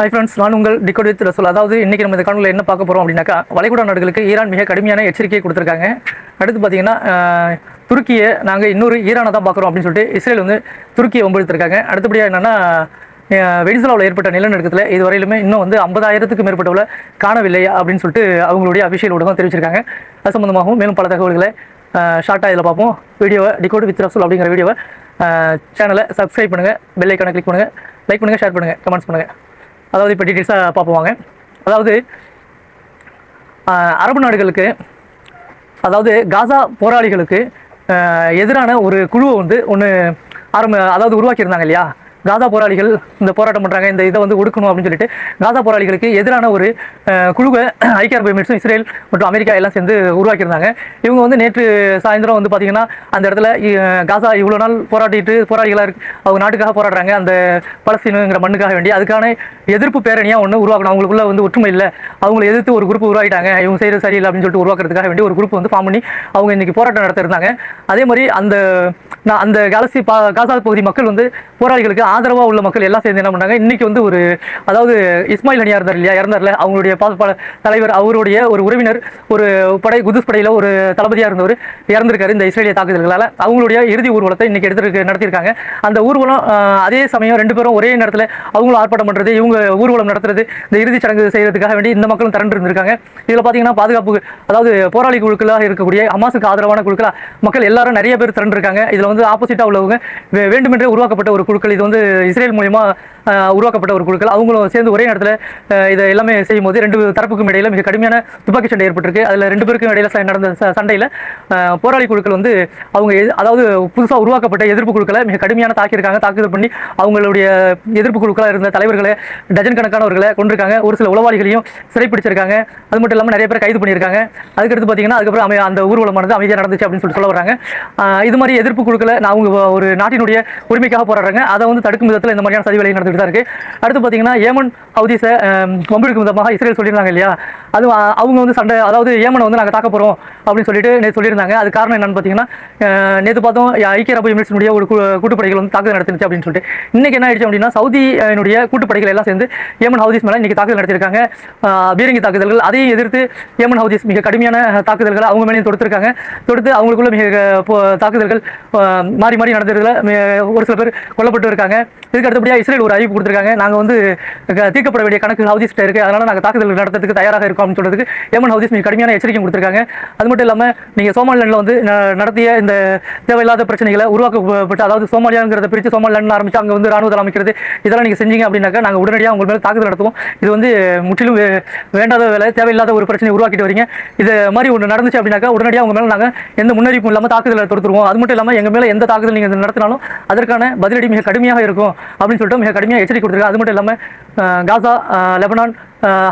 Hi friends, நான் உங்கள் decode with ரசூல். அதாவது இன்றைக்கி நம்ம இந்த காணொலியில் என்ன பார்க்க போகிறோம் அப்படின்னாக்கா, வளைகுடா நாடுகளுக்கு ஈரான் மிக கடுமையான எச்சரிக்கையை கொடுத்துருக்காங்க. அடுத்து பார்த்தீங்கன்னா துருக்கியை நாங்கள் இன்னொரு ஈரானை தான் பார்க்குறோம் அப்படின்னு சொல்லிட்டு இஸ்ரேல் வந்து துருக்கியை வம்பெடுத்திருக்காங்க. அடுத்தபடியாக என்னென்னா, வெனிசுலாவில் ஏற்பட்ட நிலநடுக்கத்தில் இதுவரையிலுமே இன்னும் வந்து 50,000க்கு மேற்பட்டவளை காணவில்லை அப்படின்னு சொல்லிட்டு அவங்களுடைய அபிஷியல் ஊடகம் தெரிவிச்சிருக்காங்க. அது சம்மந்தமாகவும் மேலும் பல தகவல்களை ஷார்ட்டாக இதில் பார்ப்போம். வீடியோவை டிகோட் வித் ரசூல் அப்படிங்கிற வீடியோவை சேனலை சப்ஸ்கிரைப் பண்ணுங்கள், பெல் ஐக்கானை கிளிக் பண்ணுங்கள், லைக் பண்ணுங்கள், ஷேர் பண்ணுங்கள், கமெண்ட்ஸ் பண்ணுங்கள். அதாவது இப்போ டீட்டெயில்ஸாக பார்ப்போம். அதாவது அரபு நாடுகளுக்கு, அதாவது காசா போராளிகளுக்கு எதிரான ஒரு குழுவை வந்து அதாவது உருவாக்கியிருந்தாங்க இல்லையா. காசா போராளிகள் இந்த போராட்டம் பண்ணுறாங்க, இந்த இதை வந்து ஒடுக்கணும் அப்படின்னு சொல்லிட்டு காசா போராளிகளுக்கு எதிரான ஒரு குழுவை ஐக்கிய அரபு எமிரேட்ஸும் இஸ்ரேல் மற்றும் அமெரிக்கா எல்லாம் சேர்ந்து உருவாக்கியிருந்தாங்க. இவங்க வந்து நேற்று சாயந்தரம் வந்து பார்த்திங்கன்னா அந்த இடத்துல காசா இவ்வளோ நாள் போராளிகளாக அவங்க நாட்டுக்காக போராடுறாங்க, அந்த பலஸ்தீனுங்கிற மண்ணுக்காக வேண்டி. அதுக்கான எதிர்ப்பு பேரணியாக ஒன்று உருவாக்கணும். அவங்களுக்குள்ள வந்து ஒற்றுமை இல்லை, அவங்களை எதிர்த்து ஒரு குரூப் உருவாக்கிட்டாங்க, இவங்க செய்கிறது சரியில்லை அப்படின்னு சொல்லிட்டு உருவாக்குறதுக்காக வேண்டி ஒரு குரூப் வந்து ஃபார்ம் பண்ணி அவங்க இன்றைக்கி போராட்டம் நடத்திருந்தாங்க. அதே மாதிரி அந்த காசா பகுதி மக்கள் வந்து போராளிகளுக்கு ஆதரவாக உள்ள மக்கள் எல்லாம் சேர்ந்து என்ன பண்ணாங்க, இன்றைக்கி வந்து அதாவது இஸ்மாயில் ஹனியா இருந்தார் இல்லையா, இறந்தார்ல, அவங்களுடைய தலைவர், அவருடைய ஒரு உறவினர், ஒரு குதுஸ் படையில் ஒரு தளபதியாக இருந்தவர் இறந்திருக்காரு இந்த இஸ்ரேலிய தாக்குதல்களால். அவங்களுடைய இறுதி ஊர்வலத்தை இன்றைக்கி நடத்தியிருக்காங்க. அந்த ஊர்வலம் அதே சமயம் ரெண்டு பேரும் ஒரே நேரத்தில் அவங்களும் ஆர்ப்பாட்டம் பண்ணுறது, இவங்க ஊர்வலம் நடத்துறது, இந்த இறுதி சடங்கு செய்கிறதுக்காக வேண்டி இந்த மக்களும் திரண்டு இருந்திருக்காங்க. இதில் பார்த்தீங்கன்னா பாதுகாப்பு, அதாவது போராளி குழுக்களாக இருக்கக்கூடிய ஹமாஸுக்கு ஆதரவான குழுக்களாக மக்கள் எல்லாரும் நிறைய பேர் திரண்டிருக்காங்க. இதில் வந்து ஆப்போசிட்டாக உள்ளவங்க வேண்டுமென்றே உருவாக்கப்பட்ட ஒரு குழுக்கள், இது வந்து இஸ்ரேல் மூலமா உருவாக்கப்பட்ட ஒரு குழுக்கள். அவங்களும் சேர்ந்து ஒரே நேரத்தில் இதை எல்லாமே செய்யும் போது ரெண்டு தரப்புக்கும் இடையில மிக கடுமையான துப்பாக்கி சண்டை ஏற்பட்டிருக்கு. அதில் ரெண்டு பேருக்கும் இடையில நடந்த சண்டையில் போராளி குழுக்கள் வந்து அவங்க அதாவது புதுசாக உருவாக்கப்பட்ட எதிர்ப்பு குழுக்களை மிக கடுமையான தாக்கியிருக்காங்க. தாக்குதல் பண்ணி அவங்களுடைய எதிர்ப்பு குழுக்களாக இருந்த தலைவர்களை, டஜன் கணக்கானவர்களை கொண்டிருக்காங்க. ஒரு சில உளவாளிகளையும் சிறைப்பிடிச்சிருக்காங்க. அது மட்டும் இல்லாமல் நிறைய பேர் கைது பண்ணியிருக்காங்க. அதுக்கடுத்து பார்த்தீங்கன்னா அதுக்கப்புறம் அந்த ஊர்வலமானது அமைதியாக நடந்துச்சு அப்படின்னு சொல்ல வராங்க. இது மாதிரி எதிர்ப்பு குழுக்களை அவங்க ஒரு நாட்டினுடைய உரிமைக்காக போராடுறாங்க. அதை வந்து தடுக்கும் விதத்தில் இந்த மாதிரியான சதி வேலை நடந்துகிட்டு தான் இருக்கு. அடுத்து பார்த்தீங்கன்னா ஏமன் ஹவுதிஸை வம்பிழுக்கும் விதமாக இஸ்ரேல் சொல்லியிருந்தாங்க இல்லையா. அது அவங்க வந்து சண்டை, அதாவது ஏமனை வந்து நாங்கள் தாக்க போகிறோம் அப்படின்னு சொல்லிட்டு நேற்று சொல்லியிருந்தாங்க. அது காரணம் என்னன்னு பார்த்தீங்கன்னா, நேற்று பார்த்தோம் ஐக்கிய அரபு எமிரேட்ஸினுடைய ஒரு கூட்டுப்படைகள் வந்து தாக்குதல் நடத்திருச்சு அப்படின்னு சொல்லிட்டு. இன்னைக்கு என்ன ஆயிடுச்சு அப்படின்னா, சவுதியினுடைய கூட்டுப்படைகள் எல்லாம் சேர்ந்து ஏமன் ஹவுதிஸ் மேலே இன்னைக்கு தாக்குதல் நடத்திருக்காங்க. பீரங்கி தாக்குதல்கள், அதையும் எதிர்த்து ஏமன் ஹவுதிஸ் மிக கடுமையான தாக்குதல்கள் அவங்க மேலேயும் தொடுத்து அவங்களுக்குள்ள மிக தாக்குதல்கள் மாறி மாறி நடந்ததுல ஒரு சில பேர் கொல்லப்பட்டு இருக்காங்க. இதுக்கு அடுத்தபடியாக இஸ்ரேல் ஒரு அறிவிப்பு கொடுத்துருக்காங்க, நாங்கள் வந்து தீர்க்கப்பட வேண்டிய கணக்கு ஹவுதிஸ் இருக்குது, அதனால் நாங்கள் தாக்குதல் நடத்துறதுக்கு தயாராக இருக்கோம் அப்படின்னு சொல்றதுக்கு ஏமன் ஹவுதிஸ் மிக கடுமையான எச்சரிக்கை கொடுத்துருக்காங்க. அது மட்டும் இல்லாமல் நீங்கள் சோமாலிலாண்டில் வந்து நடத்திய இந்த தேவையில்லாத பிரச்சனைகளை உருவாக்கப்பட்டு, அதாவது சோமாலியாங்கிறத பிரித்து சோமாலிலாண்ட் ஆரம்பித்து அங்கே வந்து ராணுவத்தில் அமைக்கிறது, இதெல்லாம் நீங்கள் செஞ்சீங்க அப்படின்னாக்கா நாங்கள் உடனடியாக உங்கள் மேலே தாக்குதல் நடத்துவோம். இது வந்து முற்றிலும் வேண்டாத வேலை, தேவையில்லாத ஒரு பிரச்சனை உருவாக்கிட்டு வரீங்க. இது மாதிரி ஒன்று நடந்துச்சு அப்படின்னாக்கா உடனடியாக உங்கள் மேலே நாங்கள் எந்த முன்னறிவிப்பும் இல்லாமல் தாக்குதலை தொடுத்துருவோம். அது மட்டும் இல்லாமல் எங்கள் மேலே எந்த தாக்குதல் நீங்கள் நடத்தினாலும் அதற்கான பதிலடி மிக கடுமையாக இருக்கும் அப்படின்னு சொல்லிட்டு மிக கடுமையாக எச்சரிக்கை கொடுத்துருக்காங்க. அது மட்டும் இல்லாமல் காசா, லெபனான்,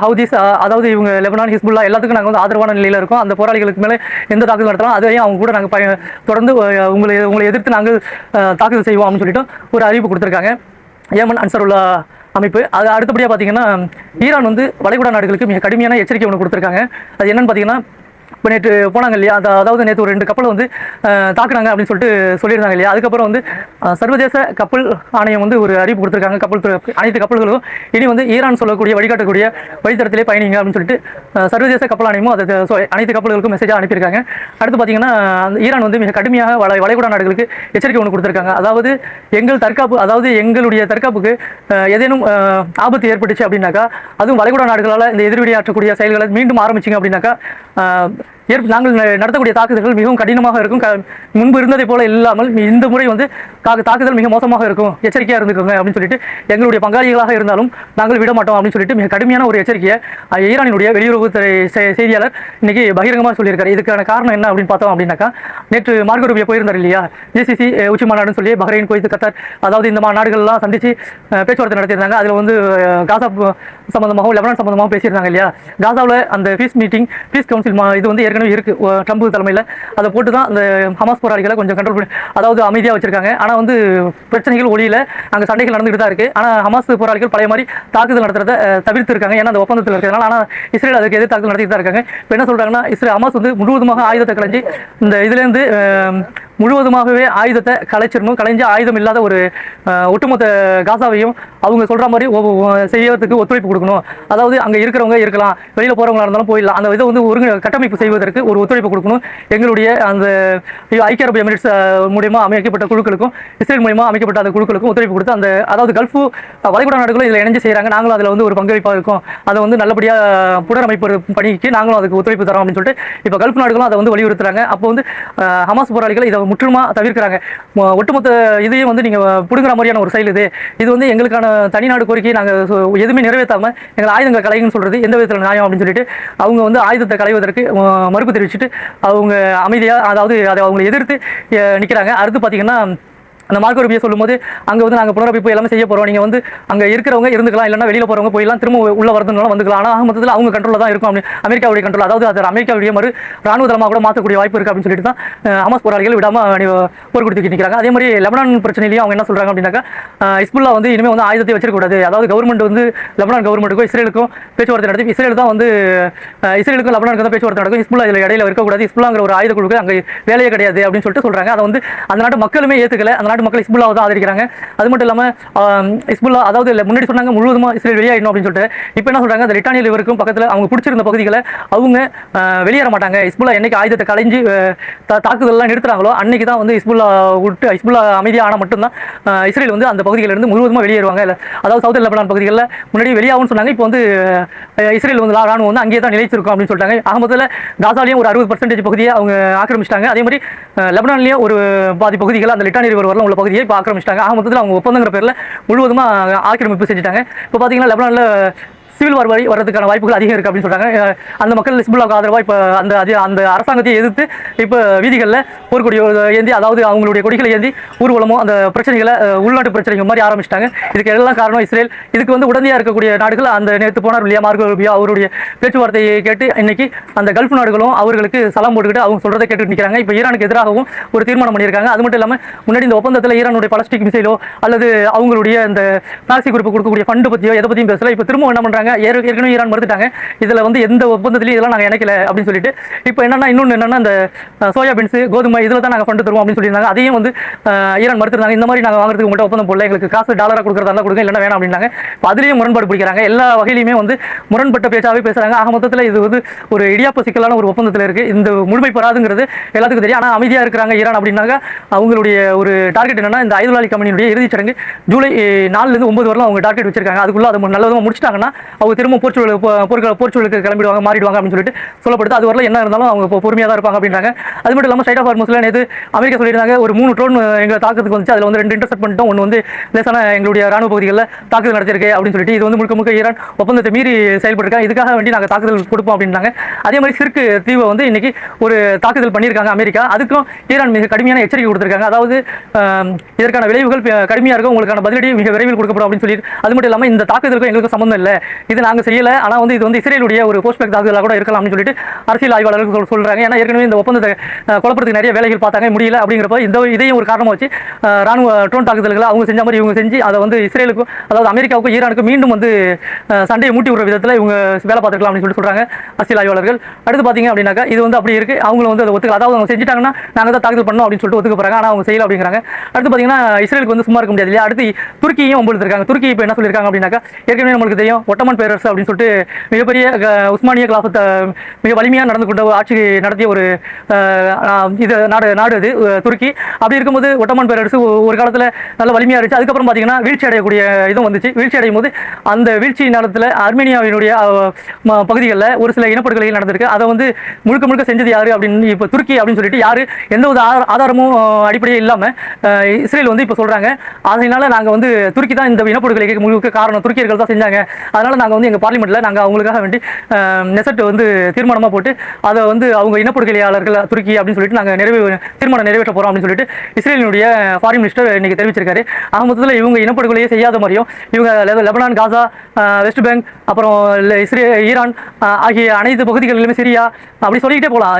ஹவுதிஸ், அதாவது இவங்க லெபனான், ஹிஸ்புல்லா எல்லாத்துக்கும் நாங்கள் வந்து ஆதரவான நிலையில் இருக்கோம். அந்த போராளிகளுக்கு மேலே எந்த தாக்குதல் நடத்தலாம், அதையும் அவங்க கூட நாங்கள் தொடர்ந்து உங்களை எதிர்த்து நாங்கள் தாக்குதல் செய்வோம் அப்படின்னு சொல்லிட்டு ஒரு அறிவிப்பு கொடுத்துருக்காங்க ஏமன் அன்சாருல்லா அமைப்பு. அது அடுத்தபடியாக பார்த்தீங்கன்னா, ஈரான் வந்து வளைகுடா நாடுகளுக்கு மிக கடுமையான எச்சரிக்கை ஒன்று கொடுத்துருக்காங்க. அது என்னன்னு பார்த்தீங்கன்னா, இப்போ நேற்று போனாங்க இல்லையா, அதாவது நேற்று ஒரு 2 கப்பலை வந்து தாக்குனாங்க அப்படின்னு சொல்லிட்டு சொல்லியிருந்தாங்க இல்லையா. அதுக்கப்புறம் வந்து சர்வதேச கப்பல் ஆணையம் வந்து ஒரு அறிவிப்பு கொடுத்துருக்காங்க. அனைத்து கப்பல்களும் இனி வந்து ஈரான் சொல்லக்கூடிய வழிகாட்டக்கூடிய வழித்தடத்திலே பயணிங்க அப்படின்னு சொல்லிட்டு சர்வதேச கப்பல் ஆணையமும் அதை அனைத்து கப்பல்களுக்கும் மெசேஜாக அனுப்பியிருக்காங்க. அடுத்து பார்த்தீங்கன்னா, ஈரான் வந்து மிக கடுமையாக வளைகுடா நாடுகளுக்கு எச்சரிக்கை ஒன்று கொடுத்துருக்காங்க. அதாவது எங்களுடைய தற்காப்புக்கு ஏதேனும் ஆபத்து ஏற்பட்டுச்சு அப்படின்னாக்கா, அதுவும் வளைகுடா நாடுகளால் இந்த எதிர்வினையாற்றக்கூடிய செயல்களை மீண்டும் ஆரம்பிச்சிங்க அப்படின்னாக்கா நாங்கள் நடத்தக்கூடிய தாக்குதல்கள் மிகவும் கடினமாக இருக்கும். முன்பு இருந்ததை போல இல்லாமல் இந்த முறை வந்து தாக்குதல் மிக மோசமாக இருக்கும், எச்சரிக்கையாக இருந்துக்கோங்க அப்படின்னு சொல்லிட்டு எங்களுடைய பங்காளிகளாக இருந்தாலும் நாங்கள் விட மாட்டோம் அப்படின்னு சொல்லிட்டு மிக கடுமையான ஒரு எச்சரிக்கையை ஈரானினுடைய வெளியுறவுத்துறை செய்தியாளர் இன்னைக்கு பகிரங்கமாக சொல்லியிருக்காரு. இதுக்கான காரணம் என்ன அப்படின்னு பார்த்தோம் அப்படின்னாக்கா, நேற்று மார்கோ ரூபியோ போயிருந்தார் இல்லையா, ஜிசிசி உச்சி மாநாடுன்னு சொல்லி பஹ்ரைன், குவைத், கத்தார், அதாவது இந்த நாடுகள்லாம் சந்திச்சு பேச்சுவார்த்தை நடத்தியிருந்தாங்க. அதில் வந்து காசா சம்பந்தமாகவும் லெபனான் சம்பந்தமாகவும் பேசியிருந்தாங்க இல்லையா. காசாவில் அந்த பீஸ் கவுன்சில் இது வந்து ஏற்கனவே இருக்கு, ட்ரம்ப் தலைமையில் அதை போட்டு தான் அந்த ஹமாஸ் போராளிகளை கொஞ்சம் கண்ட்ரோல் பண்ணி, அதாவது அமைதியாக வச்சிருக்காங்க. ஆனால் வந்து பிரச்சனைகள் ஒளியில் அங்கே சண்டைகள் நடந்துகிட்டு தான் இருக்குது. ஆனால் ஹமாஸ் போராளிகள் பழைய மாதிரி தாக்குதல் நடத்துறதை தவிர்த்து இருக்காங்க, ஏன்னா அந்த ஒப்பந்தத்தில் இருக்கிறதுனால. ஆனால் இஸ்ரேல் அதுக்கு எதிர் தாக்குதல் நடத்திட்டு தான் இருக்காங்க. இப்போ என்ன சொல்கிறாங்கன்னா, ஹமாஸ் வந்து முழுவதுமாக ஆயுதத்தை கலைஞ்சி இந்த இதுலேருந்து முழுவதுமாகவே ஆயுதத்தை கலைச்சிடணும். கலைஞ்சு ஆயுதம் இல்லாத ஒரு ஒட்டுமொத்த காசாவையும் அவங்க சொல்கிற மாதிரி செய்யறதுக்கு ஒத்துழைப்பு கொடுக்கணும். அதாவது அங்கே இருக்கிறவங்க இருக்கலாம், வெளியில் போகிறவங்களா இருந்தாலும் போயிடலாம். அந்த இதை வந்து ஒரு கட்டமைப்பு செய்வதற்கு ஒரு ஒத்துழைப்பு கொடுக்கணும். எங்களுடைய அந்த ஐக்கிய அரபு எமிரேட்ஸ் மூலியமாக அமைக்கப்பட்ட குழுக்களுக்கும் இஸ்ரேல் மூலியமாக அமைக்கப்பட்ட அந்த குழுக்களுக்கும் ஒத்துழைப்பு கொடுத்து அந்த அதாவது கல்ஃபு வளைகுடா நாடுகளும் இதில் இணைஞ்சு செய்கிறாங்க. நாங்களும் அதில் வந்து ஒரு பங்களிப்பாக இருக்கும். அதை வந்து நல்லபடியாக புனரமைப்பு பணிக்கு நாங்களும் அதுக்கு ஒத்துழைப்பு தரோம் அப்படின்னு சொல்லிட்டு இப்போ கல்ஃப் நாடுகளும் அதை வந்து வலியுறுத்துறாங்க. அப்போ வந்து ஹமாஸ் போராளிகள் இதை முற்றிலுமாக தவிர்க்கிறாங்க. ஒட்டுமொத்த இதையும் வந்து நீங்கள் பிடுங்குற மாதிரியான ஒரு செயல் இது வந்து எங்களுக்கான தனிநாடு கோரிக்கையை நாங்கள் எதுவுமே நிறைவேற்றாமல் எங்கள் ஆயுதங்களை கலைன்னு சொல்கிறது எந்த விதத்தில் நியாயம் அப்படின்னு சொல்லிட்டு அவங்க வந்து ஆயுதத்தை களைவதற்கு மறுப்பு தெரிவிச்சுட்டு அவங்க அமைதியாக அதாவது அதை அவங்களை எதிர்த்து நிற்கிறாங்க. அடுத்து பார்த்தீங்கன்னா அந்த மார்க்கோ ரூபியோ சொல்லும்போது அங்கே வந்து நாங்கள் புனரமைப்பு எல்லாமே செய்ய போகிறோம், நீங்கள் வந்து அங்கே இருக்கிறவங்க இருந்துக்கலாம், இல்லைனா வெளியில் போகிறவங்க போயிடலாம், திரும்ப உள்ள வரதுனாலும் வந்துக்கலாம், ஆனால் மொத்தத்தில் அவங்க கண்ட்ரோலில் தான் இருக்கும் அப்படின்னு அமெரிக்காவுடைய கண்ட்ரோல், அதாவது அது அமெரிக்காவுடைய ராணுவ தளமாக கூட மாற்றக்கூடிய வாய்ப்பு இருக்குது அப்படின்னு சொல்லிட்டு தான் ஹமாஸ் போராளிகள் விடாமல் போர் கொடுத்து நிற்கிறாங்க. அதே மாதிரி லெபனான் பிரச்சனையிலையும் அவங்க என்ன சொல்கிறாங்க அப்படின்னாக்கா ஹிஸ்புல்லா வந்து இனிமேல் வந்து ஆயுதத்தை வச்சிருக்கக்கூடாது. அதாவது கவர்மெண்ட் வந்து லெபனான் கவர்மெண்ட்டுக்கும் இஸ்ரேலுக்கும் பேச்சுவார்த்தை நடத்தி இஸ்ரேல் தான் வந்து இஸ்ரேலுக்கும் லெபனானுக்கு தான் பேச்சுவார்த்தை நடக்கும். ஹிஸ்புல்லா இதில் இடையில இருக்கக்கூடாது, ஹிஸ்புல்லாங்கிற ஒரு ஆயுத குழுக்கு அங்கே வேலையே கிடையாது அப்படின்னு சொல்லிட்டு சொல்கிறாங்க. அதை வந்து அந்த நாட்டு மக்களுமே ஏற்றுக்கல. அந்த மக்கள் ஹிஸ்புல்லாவை தான் ஆதரிக்கிறாங்க. அது மட்டும் இல்லாமல் ஹிஸ்புல்லா அதாவது முன்னாடி சொன்னாங்க முழுவதுமாக இஸ்ரேல் வெளியாயிடணும் அப்படின்னு சொல்லிட்டு, இப்போ என்ன சொல்றாங்க, அந்த லிட்டானியில் இவருக்கும் பக்கத்தில் அவங்க பிடிச்சிருந்த பகுதிகளை அவங்க வெளியேற மாட்டாங்க. ஹிஸ்புல்லா என்னைக்கு ஆயுதத்தை கலைஞ்சு தாக்குதல்லாம் நிறுத்துறாங்களோ அன்னைக்கு தான் வந்து ஹிஸ்புல்லா அமைதியாக ஆனால் மட்டும்தான் இஸ்ரேல் வந்து அந்த பகுதிகளிலிருந்து முழுவதுமாக வெளியேறுவாங்க. அதாவது சவுத் லெபனான் பகுதிகளில் முன்னாடி வெளியாகும்னு சொன்னாங்க. இப்போ வந்து இஸ்ரேல் வந்து ராணுவம் வந்து அங்கேயே தான் நிலைச்சிருக்கும் அப்படின்னு சொல்லிட்டாங்க. ஆகமத்தில் காசாலையும் ஒரு 60% பகுதியை அவங்க ஆக்கிரமிச்சிட்டாங்க. அதே மாதிரி லெபனான்லேயும் ஒரு பாதி பகுதிகள் அந்த லிட்டானி ரிவர் வரலாம் உள்ள பகுதியை இப்போ ஆக்கிரமிச்சிட்டாங்க. ஆக மொத்தத்தில் அவங்க ஒப்பந்தங்கிற பேரில் முழுவதுமாக ஆக்கிரமிப்பு செஞ்சுட்டாங்க. இப்போ பார்த்தீங்கன்னா லெபனானில் சிவில் வார் வரதுக்கான வாய்ப்புகள் அதிகம் இருக்குது அப்படின்னு சொல்கிறாங்க. அந்த மக்கள் ஹிஸ்புல்லாவுக்கு ஆதரவாக இப்போ அந்த அரசாங்கத்தை எதிர்த்து இப்போ வீதிகளில் போர்க்கொடி ஏந்தி, அதாவது அவங்களுடைய கொடிகளை ஏந்தி ஊர்வலமோ அந்த பிரச்சனைகளை உள்நாட்டு பிரச்சனைகள் மாதிரி ஆரம்பிச்சிட்டாங்க. இதுக்கு எல்லாம் காரணம் இஸ்ரேல். இதுக்கு வந்து உடனடியாக இருக்கக்கூடிய நாடுகள் அந்த நேற்று போனார் இல்லையா மார்க்கோ ரூபியோ, அவருடைய பேச்சுவார்த்தையை கேட்டு இன்னைக்கு அந்த கல்ஃப் நாடுகளும் அவர்களுக்கு சலாம் போட்டுக்கிட்டு அவங்க சொல்கிறத கேட்டுட்டு நிற்கிறாங்க. இப்போ ஈரானுக்கு எதிராகவும் ஒரு தீர்மானம் பண்ணியிருக்காங்க. அது மட்டும் இல்லாமல் முன்னாடி இந்த ஒப்பந்தத்தில் ஈரானுடைய பாலிஸ்டிக் மிசைலோ அல்லது அவங்களுடைய இந்த நாசி குறிப்பு கொடுக்கக்கூடிய ஃபண்டு பற்றியோ எதை பற்றியும் பேசல. இப்போ திரும்ப என்ன பண்ணுறாங்க, ஏற்கனவே ஈரான் மறுத்துட்டாங்க, இதில் வந்து எந்த ஒப்பந்தத்திலையும் இதெல்லாம் நாங்கள் இணைக்கல அப்படின்னு சொல்லிட்டு. இப்போ இன்னொன்று என்னன்னா இந்த சோயாபீன்ஸ் கோதுமை இதில் தான் நாங்கள் ஃபண்டு தருவோம் அப்படின்னு சொல்லியிருந்தாங்க. அதையும் வந்து ஈரான் மறுத்துருந்தாங்க. இந்த மாதிரி நாங்கள் வாங்குறதுக்கு உங்கள்கிட்ட ஒப்பந்தம் போடல, எங்களுக்கு காசு டாலராக கொடுக்குறதா கொடுங்க, இல்லைன்னா வேணாம் அப்படின்னாங்க. இப்போ அதுலேயும் முரண்பாடு பிடிக்கிறாங்க. எல்லா வகையிலுமே வந்து முரண்பட்ட பேச்சாவே பேசுகிறாங்க. ஆக மொத்தத்தில் இது வந்து ஒரு இடியாப்ப சிக்கலான ஒரு ஒப்பந்தத்தில் இருக்குது. இந்த முழுமை பெறாதுங்கிறது எல்லாத்துக்கும் தெரியும். ஆனால் அமைதியாக இருக்கிறாங்க ஈரான் அப்படின்னாங்க. அவங்களுடைய ஒரு டார்கெட் என்னன்னா, இந்த ஐதுல் அலி கம்பெனியுடைய இறுதிச் சடங்கு ஜூலை 4 to 9 வரலாம் அவங்க டார்கெட் வச்சிருக்காங்க. அதுக்குள்ள அதை நல்லதாக முடிச்சிட்டாங்கன்னா அவங்க திரும்ப போர்ச்சுகலுக்கு கிளம்பிடுவாங்க, மாறிடுவாங்க அப்படின்னு சொல்லிட்டு சொல்லப்படுது. அது வரல என்ன இருந்தாலும் அவங்க பொறுமையாக தான் இருப்பாங்க அப்படின்றாங்க. அது மட்டும் இல்லாமல் ஸ்ட்ரைட் ஆஃப் ஹார்மஸில் நேற்று அமெரிக்கா சொல்லியிருந்தாங்க ஒரு 3 ட்ரோன் எங்களை தாக்குறதுக்கு வந்துச்சு, அதில் வந்து 2 இன்டர்செப்ட் பண்ணிட்டோம், ஒன்று வந்து லேசான எங்களுடைய ராணுவ பகுதிகளில் தாக்குதல் நடத்திருக்கு அப்படின்னு சொல்லிட்டு. இது வந்து முழுக்க ஈரான் ஒப்பந்தத்தை மீறி செயல்பட்டிருக்காங்க. இதுக்காக வேண்டி நாங்கள் தாக்குதல் கொடுப்போம் அப்படின்றாங்க. அதே மாதிரி சிற்கு தீவை வந்து இன்னைக்கு ஒரு தாக்குதல் பண்ணியிருக்காங்க அமெரிக்கா. அதுக்கும் ஈரான் மிக கடுமையான எச்சரிக்கை கொடுத்திருக்காங்க. அதாவது இதற்கான விளைவுகள் கடுமையாக இருக்கும், உங்களுக்கான பதிலடி மிக விரைவில் கொடுக்கப்படும் அப்படின்னு சொல்லி. அது மட்டும் இல்லாமல் இந்த தாக்குதலுக்கும் எங்களுக்கு சம்பந்தம் இல்லை, இது நாங்கள் செய்யலை, ஆனால் வந்து இது வந்து இஸ்ரேலுடைய ஒரு போஸ்ட்பேக் தாக்குதலாக கூட இருக்கலாம் அப்படின்னு சொல்லிட்டு அரசியல் ஆய்வாளர்கள் சொல்றாங்க. ஏன்னா ஏற்கனவே இந்த ஒப்பந்தத்தை குழப்பத்துக்கு நிறைய வேலைகள் பார்த்தாங்க, முடியல. அப்படிங்கிறப்ப இதையும் ஒரு காரணமாக வச்சு ராணுவ ட்ரோன் தாக்குதல்களை அவங்க செஞ்ச மாதிரி இவங்க செஞ்சு அதை வந்து இஸ்ரேலுக்கும் அதாவது அமெரிக்காவுக்கும் ஈரானுக்கும் மீண்டும் வந்து சண்டையை மூட்டி விடுற விதத்தில் இவங்க வேலை பார்த்துக்கலாம் அப்படின்னு சொல்லிட்டு சொல்றாங்க அரசியல் ஆய்வாளர்கள். அடுத்து பார்த்தீங்க அப்படின்னாக்கா இது வந்து அப்படி இருக்கு, அவங்களும் வந்து அதை ஒத்துக்கல. அதாவது அவங்க செஞ்சுட்டாங்கன்னா நாங்கள் தான் தாக்குதல் பண்ணோம் அப்படின்னு சொல்லிட்டு ஒத்துக்க போறாங்க, ஆனால் அவங்க செய்யல அப்படிங்கிறாங்க. அடுத்து பார்த்தீங்கன்னா இஸ்ரேலுக்கு வந்து சும்மா இருக்க முடியாது இல்லையா. அடுத்து துருக்கியையும் ஒம்புழுத்திருக்காங்க. துருக்கி இப்போ என்ன சொல்லியிருக்காங்க அப்படின்னாக்கா, ஏற்கனவே நம்மளுக்கு தெரியும் ஒட்டமான் பேரரசு அப்படின்னு சொல்லிட்டு மிகப்பெரிய உஸ்மானிய கிலாஃபத்தை மிக வலிமையாக நடந்து கொண்ட ஆட்சி நடத்திய ஒரு நாடு அது துருக்கி. அப்படி இருக்கும்போது ஒட்டமான் பேரரசு ஒரு காலத்தில் நல்ல வலிமையாக இருந்துச்சு. அதுக்கப்புறம் பார்த்தீங்கன்னா வீழ்ச்சி அடையக்கூடிய இதுவும் வந்துச்சு. வீழ்ச்சி அடையும் போது அந்த வீழ்ச்சி நேரத்தில் ஆர்மேனியாவினுடைய பகுதிகளில் ஒரு சில இனப்படுகொலைகள் நடந்திருக்கு. அதை வந்து முழுக்க செஞ்சது யாரு அப்படின்னு இப்போ துருக்கி அப்படின்னு சொல்லிட்டு யாரு எந்த ஒரு ஆதாரமும் அடிப்படையே இல்லாமல் இஸ்ரேல் வந்து இப்போ சொல்றாங்க. அதனால நாங்கள் வந்து துருக்கி தான் இந்த இனப்படுகொலைக்கு முழுக்க காரணம், துருக்கியர்கள் தான் செஞ்சாங்க. அதனால நாங்கள் வந்து எங்கள் பார்லிமெண்ட்டில் நாங்கள் அவங்களுக்காக வேண்டி நெசட் வந்து தீர்மானமாக போட்டு அதை வந்து அவங்க இனப்படுகொலையாளர்கள் துருக்கி அப்படின்னு சொல்லிட்டு நாங்கள் தீர்மானம் நிறைவேற்ற போகிறோம் அப்படின்னு சொல்லிட்டு இஸ்ரேலினுடைய ஃபாரின் மினிஸ்டர் இன்னைக்கு தெரிவிச்சிருக்காரு. ஆக மொத்தத்தில் இவங்க இனப்படுகொலையே செய்யாத மாதிரியும் இவங்க லெபனான், காசா, வெஸ்ட் பேங்க், அப்புறம் ஈரான் ஆகிய அனைத்து பகுதிகளிலுமே சிரியா அப்படி சொல்லிக்கிட்டே போகலாம்.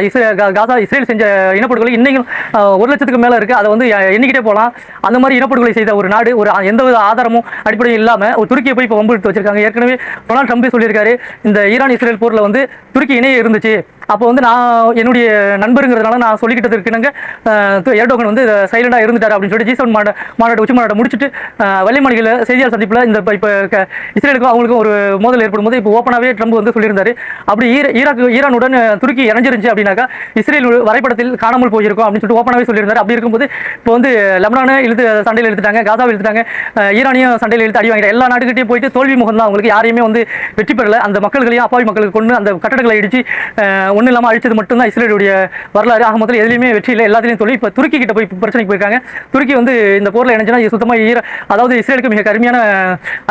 காசா இஸ்ரேல் செஞ்ச இனப்படுகொலை இன்னைக்கும் 1 லட்சத்துக்கு மேலே இருக்குது. அதை வந்து எண்ணிக்கிட்டே போகலாம். அந்த மாதிரி இனப்படுகொலை செய்த ஒரு நாடு ஒரு எந்தவித ஆதாரமும் அடிப்படையும் இல்லாமல் ஒரு துருக்கியை போய் இப்போ வம்பு எடுத்து வச்சிருக்காங்க. ஏற்கனவே டொனால்ட் ட்ரம்பே சொல்லியிருக்காரு, இந்த ஈரான் இஸ்ரேல் போரில் வந்து துருக்கி இணைய இருந்துச்சு, அப்போ வந்து நான் என்னுடைய நண்பருங்கிறதுனால நான் சொல்லிக்கிட்டது இருக்குனாங்க, எர்டோகன் வந்து சைலண்டாக இருந்துட்டார் அப்படின்னு சொல்லிட்டு G7 மாநாடு உச்சி மாநாட்டை முடிச்சுட்டு வெள்ளை மாளிகையில் செய்தியாளர் சந்திப்பில் இந்த இப்போ இஸ்ரேலுக்கும் அவங்களுக்கும் ஒரு மோதல் ஏற்படும் போது இப்போ ஓப்பனாகவே ட்ரம்ப் வந்து சொல்லியிருந்தாரு. அப்படி ஈரானுடன் துருக்கி இணைஞ்சிருந்துச்சு அப்படின்னாக்கா இஸ்ரேல் வரைபடத்தில் காணாமல் போயிருக்கும் அப்படின்னு சொல்லிட்டு ஓப்பனாகவே சொல்லியிருந்தார். அப்படி இருக்கும்போது இப்போ வந்து லெபனானை சண்டையில் இழுத்துட்டாங்க, காசாவை இழுத்துட்டாங்க, ஈரானியும் சண்டையில் இழுத்து அடி வாங்கிட்டாங்க. எல்லா நாட்டுக்கிட்டையும் போயிட்டு தோல்வி முகம் தான் அவங்களுக்கு, யாரையுமே வந்து வெற்றி பெறல. அந்த மக்கள்களையும் அப்பாவி மக்களுக்கு கொண்டு அந்த கட்டடங்களை இடிச்சு ஒன்றும் இல்லாமல் அழிச்சது மட்டும்தான் இஸ்ரேலுடைய வரலாறு. ஆக மொத்தத்தில் எதுலையுமே வெற்றி இல்லை, எல்லாத்திலையும் தோல்வி. இப்போ துருக்கி கிட்ட போய் பிரச்சனைக்கு போயிருக்காங்க. துருக்கி வந்து இந்த போரில் இணைஞ்சுன்னா சுத்தமாக அதாவது இஸ்ரேலுக்கு மிக கடுமையான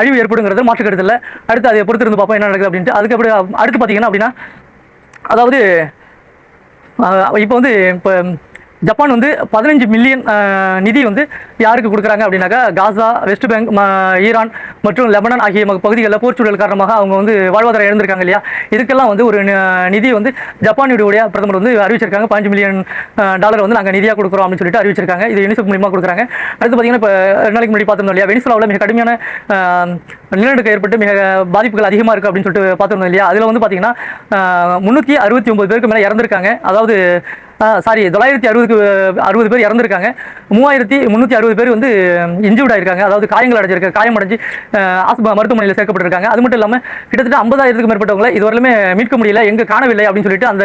அழிவு ஏற்படுங்கிறது மாற்று கருத்து இல்லை. அடுத்து அதை பொறுத்திருந்து பார்ப்போம் என்ன நடக்குது அப்படின்ட்டு. அதுக்கு அடுத்து பார்த்தீங்கன்னா அப்படின்னா அதாவது இப்போ வந்து இப்போ ஜப்பான் வந்து 15 மில்லியன் நிதி வந்து யாருக்கு கொடுக்குறாங்க அப்படின்னாக்கா காசா, வெஸ்ட் பேங்க், ஈரான் மற்றும் லெபனான் ஆகிய பகுதிகளில் போர்ச்சூழல் காரணமாக அவங்க வந்து வாழ்வாதாரம் இழந்திருக்காங்க இல்லையா. இதுக்கெல்லாம் வந்து ஒரு நிதி வந்து ஜப்பானுடைய பிரதமர் வந்து அறிவிச்சிருக்காங்க. 15 மில்லியன் டாலர் வந்து நாங்கள் நிதியாக கொடுக்குறோம் அப்படின்னு சொல்லிட்டு அறிவிச்சிருக்காங்க. இது யூனிசெஃப் மூலியமாக கொடுக்குறாங்க. அடுத்து பார்த்தீங்கன்னா இப்போ 2 நாளைக்கு முன்னாடி பார்த்துருந்தோம் இல்லையா, வெனிசுலாவில் மிக கடுமையான நிலநடுக்கம் ஏற்பட்டு மிக பாதிப்புகள் அதிகமாக இருக்குது அப்படின்னு சொல்லிட்டு பார்த்துருந்தோம் இல்லையா. அதில் வந்து பார்த்தீங்கன்னா 369 பேருக்கு மேலே இறந்துருக்காங்க. அதாவது 960 பேர் இறந்துருக்காங்க, 3360 பேர் வந்து இன்ஜூர்ட் ஆயிருக்காங்க, அதாவது காயங்கள் அடைஞ்சிருக்காங்க, காயமடைஞ்சு மருத்துவமனையில் சேர்க்கப்பட்டிருக்காங்க. அது மட்டும் இல்லாமல் கிட்டத்தட்ட 50,000க்கும் மேற்பட்டவங்களை இதுவரையிலுமே மீட்க முடியல, எங்கே காணவில்லை அப்படின்னு சொல்லிட்டு அந்த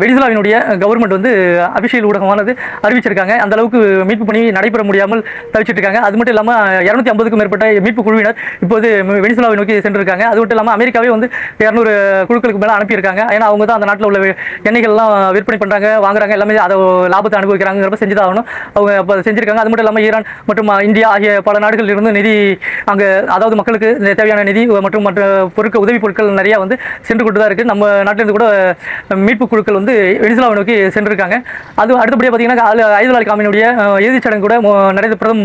வெனிசுலாவினுடைய கவர்மெண்ட் வந்து அபிஷியல் ஊடகமானது அறிவிச்சிருக்காங்க. அந்த அளவுக்கு மீட்பு பணி நடைபெற முடியாமல் தவிச்சிட்டு இருக்காங்க. அது மட்டும் இல்லாமல் 250க்கும் மேற்பட்ட மீட்பு குழுவினர் இப்போது வெனிசுலாவை நோக்கி சென்றிருக்காங்க. அது மட்டும் இல்லாமல் அமெரிக்காவே வந்து 200 குழுக்களுக்கு மேலே அனுப்பியிருக்காங்க. ஏன்னா அவங்க தான் அந்த நாட்டில் உள்ள எண்ணெய்கள்லாம் விற்பனை பண்ணுறாங்க, வாங்குறாங்க, எல்லாமே அதை லாபத்தை அனுபவிக்கிறாங்கிறப்ப செஞ்சுதான் ஆகணும். அவங்க இப்போ செஞ்சிருக்காங்க. அது மட்டும் இல்லாமல் ஈரான் மற்றும் இந்தியா ஆகிய பல நாடுகளில் இருந்து நிதி அங்கே, அதாவது மக்களுக்கு தேவையான நிதி மற்றும் மற்ற பொருட்கள், உதவி பொருட்கள் நிறையா வந்து சென்று கொண்டு தான் இருக்குது. நம்ம நாட்டிலிருந்து கூட மீட்பு குழுக்கள் வந்து வெனிசுலாவை நோக்கி சென்றிருக்காங்க. அது அடுத்தபடியாக பார்த்தீங்கன்னா ஐதல் அலி காமினுடைய இறுதிச் சடங்கு கூட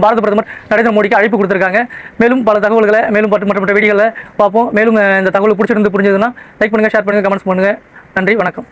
பாரத பிரதமர் நரேந்திர மோடிக்கு அழைப்பு கொடுத்துருக்காங்க. மேலும் பல தகவல்களை மேலும் மற்ற வீடியோவில் பார்ப்போம். மேலும் இந்த தகவல் பிடிச்சிருந்து புரிஞ்சதுன்னா லைக் பண்ணுங்கள், ஷேர் பண்ணுங்கள், கமெண்ட்ஸ் பண்ணுங்கள். நன்றி, வணக்கம்.